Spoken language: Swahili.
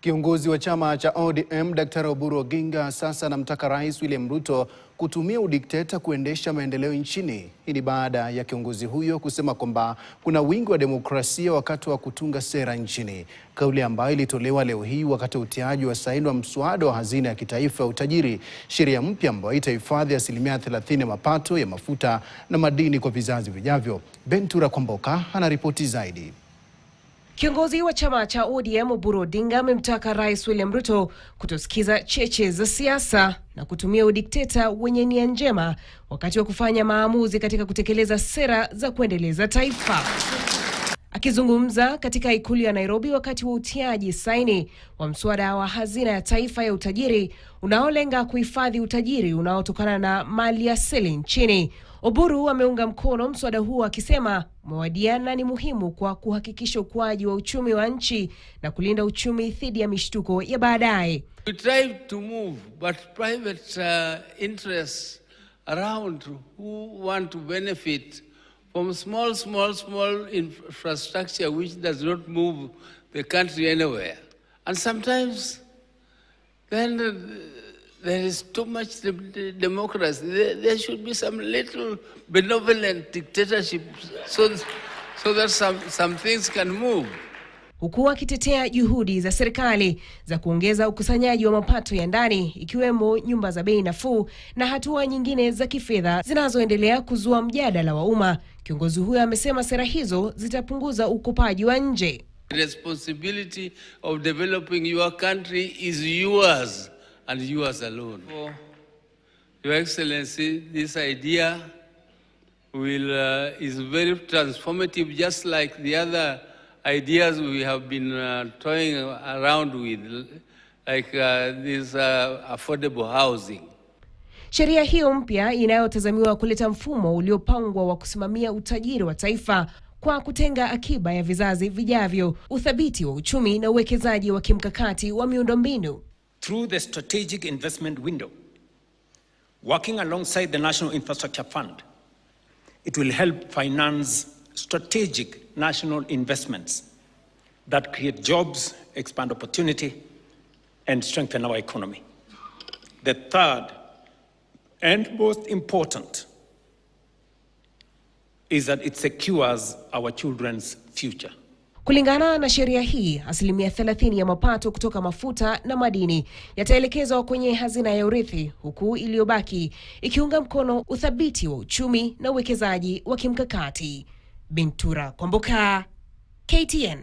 Kiongozi wa chama cha ODM Daktari Oburu Oginga sasa anamtaka Rais William Ruto kutumia udikteta kuendesha maendeleo nchini. Hii ni baada ya kiongozi huyo kusema kwamba kuna wingi wa demokrasia wakati wa kutunga sera nchini. Kauli ambayo ilitolewa leo hii wakati wa utiaji wa saini wa mswada wa hazina ya kitaifa ya utajiri, sheria mpya ambayo itahifadhi 30% ya mapato ya mafuta na madini kwa vizazi vijavyo. Bentura Kwamboka anaripoti zaidi. Kiongozi wa chama cha ODM Oburu Odinga amemtaka Rais William Ruto kutosikiza cheche za siasa na kutumia udikteta wenye nia njema wakati wa kufanya maamuzi katika kutekeleza sera za kuendeleza taifa. Akizungumza katika ikulu ya Nairobi wakati wa utiaji saini wa mswada wa hazina ya taifa ya utajiri unaolenga kuhifadhi utajiri unaotokana na mali asili nchini, Oburu ameunga mkono mswada huu akisema umewadiana ni muhimu kwa kuhakikisha ukuaji wa uchumi wa nchi na kulinda uchumi dhidi ya mishtuko ya baadaye. We try to move, but private interests around who want to benefit from small infrastructure which does not move the country anywhere. And sometimes then there is too much democracy. There should be some little benevolent dictatorship so that some things can move. Huku akitetea juhudi za serikali za kuongeza ukusanyaji wa mapato ya ndani ikiwemo nyumba za bei nafuu na hatua nyingine za kifedha zinazoendelea kuzua mjadala wa umma, kiongozi huyo amesema sera hizo zitapunguza ukopaji wa nje. The responsibility of developing your country is yours and yours alone. Your Excellency, this idea is very transformative, just like the other ideas we have been toying around with, like this affordable housing. Sheria hiyo mpya inayotazamiwa kuleta mfumo uliopangwa wa kusimamia utajiri wa taifa kwa kutenga akiba ya vizazi vijavyo, uthabiti wa uchumi na uwekezaji wa kimkakati wa miundombinu. Through the strategic investment window, working alongside the National Infrastructure Fund, it will help finance strategic national investments that create jobs, expand opportunity, and strengthen our economy. The third and most important is that it secures our children's future. Kulingana na sheria hii, 30% ya mapato kutoka mafuta na madini yataelekezwa kwenye hazina ya urithi, huku iliyobaki ikiunga mkono uthabiti wa uchumi na uwekezaji wa kimkakati. Bentura Kwamboka, KTN.